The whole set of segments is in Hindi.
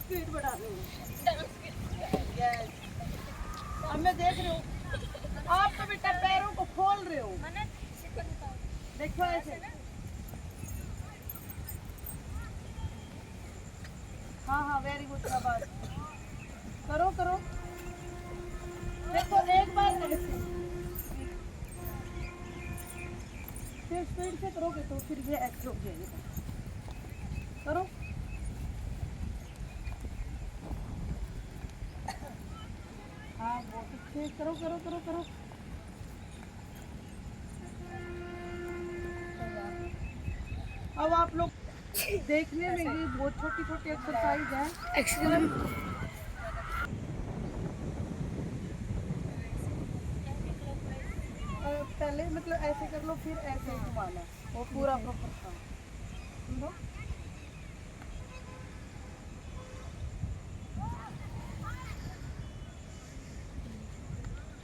स्पीड बढ़ा रही हूँ। यस, अब मैं देख रही हूँ आप तो बेटा पैरों को खोल रहे हो। देखो ऐसे, हाँ हाँ वेरी गुड, शाबाश, करो करो। देखो एक बार ऐसे फिर स्पीड से करोगे तो फिर ये ऐसे रुक जाएगा। करो, हाँ बहुत अच्छे, करो करो करो करो। अब आप लोग देखने में ये बहुत छोटी छोटी एक्सरसाइज है। पहले मतलब ऐसे कर लो, फिर ऐसे घुमाना, वो पूरा प्रॉपर था। सुनो,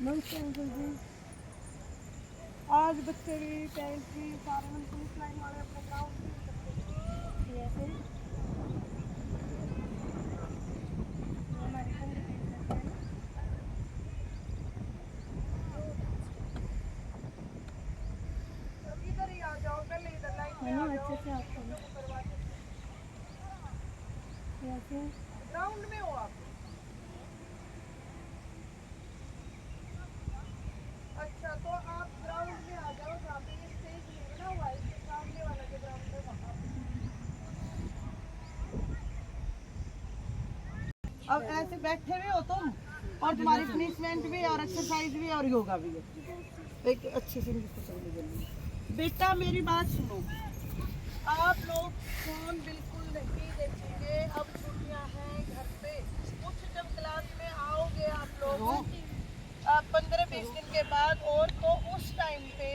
नमस्ते अंकल जी। आज बच्चे भी पेरेंट्स भी सारे हम पुलिस लाइन वाले अपने ग्राउंड भी करते हैं ऐसे। हमारी कांग्रेचुलेशन है ना। अब इधर ही आ जाओ, पहले इधर लाइन में आ जाओ। अच्छे से आपको कैसे ग्राउंड में हो आप? अच्छा तो आप ग्राउंड में आ जाओ, जहाँ पे ये स्टेज नहीं बना हुआ है, इसके सामने वाला जो ग्राउंड है वहाँ पे। अब ऐसे बैठे हुए हो तुम, और तुम्हारी फिनिशमेंट भी और एक्सरसाइज भी और योगा भी है। एक अच्छी सी बेटा मेरी बात सुनो, आप लोग फोन बिल्कुल नहीं देखेंगे। अब छुट्टियां हैं घर पे, कुछ जब क्लास में आओगे आप लोग 15-20 दिन के बाद, और तो उस टाइम पे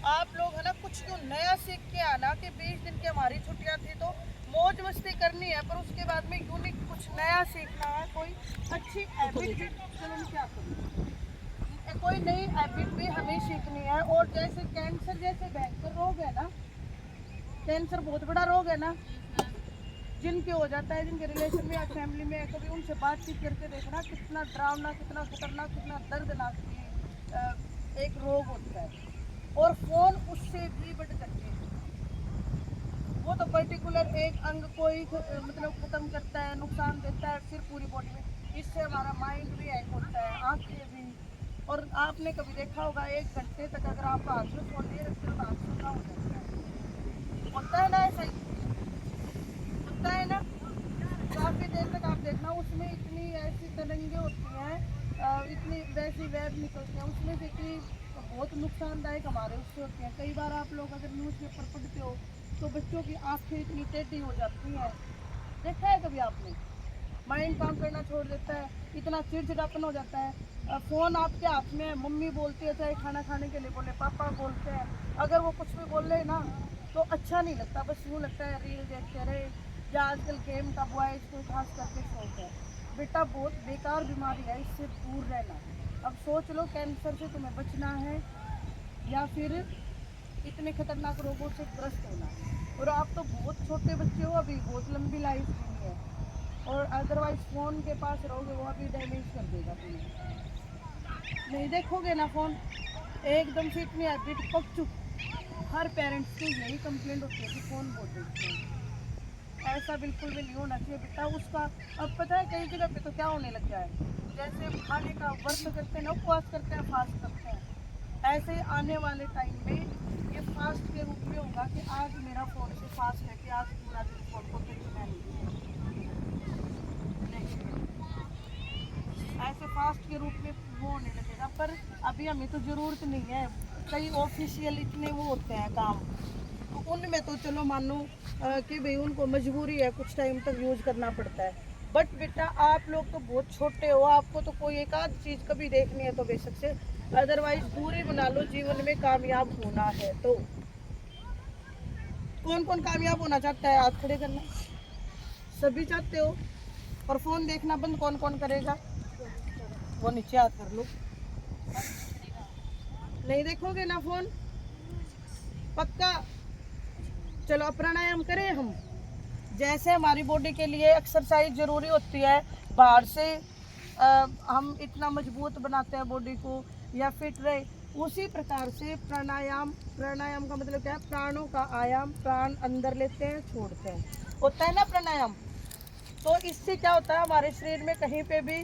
आप लोग है ना कुछ तो नया सीख के आना कि 20 दिन की हमारी छुट्टियां थी तो मौज मस्ती करनी है, पर उसके बाद में यूनिक कुछ नया सीखना है, कोई अच्छी हैबिट भी। चलो मैं क्या करूँ, कोई नई हैबिट भी हमें सीखनी है। और जैसे कैंसर जैसे भयंकर रोग है ना, कैंसर बहुत बड़ा रोग है ना, जिनके हो जाता है, जिनके रिलेशन में या फैमिली में, कभी उनसे बातचीत करके देखना कितना डरावना, कितना खतरनाक, कितना दर्दनाक एक रोग होता है। और फोन उससे भी बढ़ करके है। वो तो पर्टिकुलर एक अंग को ही मतलब खत्म करता है, नुकसान देता है, फिर पूरी बॉडी में। इससे हमारा माइंड भी हैंग होता है, आंखें भी। और आपने कभी देखा होगा 1 घंटे तक अगर आप हाथ में फोन नहीं रखते हो तो आंख सूखा हो जाता है, होता है ना, ऐसा ही होता है ना। काफी देर तक आप देखना, उसमें इतनी ऐसी तरंगे होती हैं, इतनी वैसी वेव निकलती हैं उसमें से कि बहुत नुकसानदायक हमारे उससे होती हैं। कई बार आप लोग अगर न्यूज़पेपर पढ़ते हो तो बच्चों की आंखें इतनी टेढ़ी हो जाती हैं, देखा है कभी आपने? माइंड काम करना छोड़ देता है, इतना चिड़चिड़ापन हो जाता है। फोन आपके हाथ में है, मम्मी बोलती है, चाहे खाना खाने के लिए बोले, पापा बोलते हैं, अगर वो कुछ भी बोल रहे ना तो अच्छा नहीं लगता, बस यूँ लगता है रील देखते रहे। या आजकल गेम का बॉयज को खास करके शौक है। बेटा बहुत बेकार बीमारी है, इससे दूर रहना। अब सोच लो कैंसर से तुम्हें बचना है या फिर इतने खतरनाक रोगों से ग्रस्त होना। और आप तो बहुत छोटे बच्चे हो, अभी बहुत लंबी लाइफ नहीं है, और अदरवाइज फोन के पास रहोगे वो अभी डैमेज कर देगा तुम्हें। नहीं देखोगे ना फोन, एकदम से इतनी हैबिट पक चुकी। हर पेरेंट्स को यही कंप्लेंट होती है कि फोन बहुत देखते हैं। ऐसा बिल्कुल भी नहीं होना चाहिए बेटा उसका। अब पता है कई जगह पे तो क्या होने लग गया है, जैसे खाने का व्रत करते हैं ना, उपवास करते हैं, फास्ट करते हैं, ऐसे आने वाले टाइम में ये फास्ट के रूप में होगा कि आज मेरा फोन से फास्ट है कि आज पूरा दिन फोन को टच मैं नहीं, ऐसे फास्ट के रूप में वो होने लगेगा। पर अभी हमें तो ज़रूरत नहीं है, कई ऑफिशियल इतने वो होते हैं काम, तो उनमें तो चलो मानो कि भाई उनको मजबूरी है, कुछ टाइम तक यूज करना पड़ता है। बट बेटा आप लोग तो बहुत छोटे हो, आपको तो कोई एक आध चीज़ कभी देखनी है तो बेशक से, अदरवाइज दूरी बना लो जीवन में कामयाब होना है तो। कौन कौन कामयाब होना चाहता है, हाथ खड़े करना। सभी चाहते हो, और फोन देखना बंद कौन कौन करेगा, वो नीचे हाथ कर लो। नहीं देखोगे ना फोन, पक्का। चलो प्राणायाम करें हम, जैसे हमारी बॉडी के लिए एक्सरसाइज जरूरी होती है, बाहर से हम इतना मजबूत बनाते हैं बॉडी को या फिट रहे, उसी प्रकार से प्राणायाम, प्राणायाम का मतलब क्या है, प्राणों का आयाम, प्राण अंदर लेते हैं छोड़ते हैं, होता है ना प्राणायाम। तो इससे क्या होता है हमारे शरीर में कहीं पे भी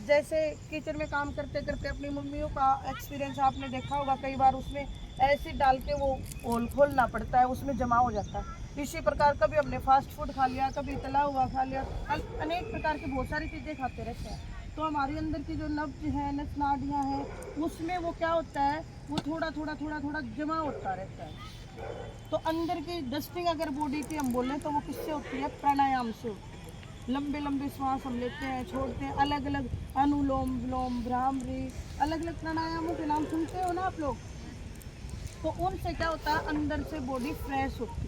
जैसे किचन में काम करते करते अपनी मम्मियों का एक्सपीरियंस आपने देखा होगा, कई बार उसमें एसिड डाल के वो ओल खोलना पड़ता है, उसमें जमा हो जाता है। इसी प्रकार कभी हमने फास्ट फूड खा लिया, कभी तला हुआ खा लिया, अनेक प्रकार की बहुत सारी चीज़ें खाते रहते हैं, तो हमारे अंदर की जो नब्ज है, नस नाड़ियाँ हैं, उसमें वो क्या होता है, वो थोड़ा थोड़ा थोड़ा थोड़ा जमा होता रहता है। तो अंदर की डस्टिंग अगर बॉडी की हम बोलें तो वो किससे होती है, प्राणायाम से होती है। लंबे लंबे श्वास हम लेते हैं, छोड़ते हैं, अलग अलग अनुलोम विलोम भ्रामरी, अलग अलग प्राणायामों के नाम सुनते हो ना आप लोग। तो उनसे क्या होता है, अंदर से बॉडी फ्रेश होती है।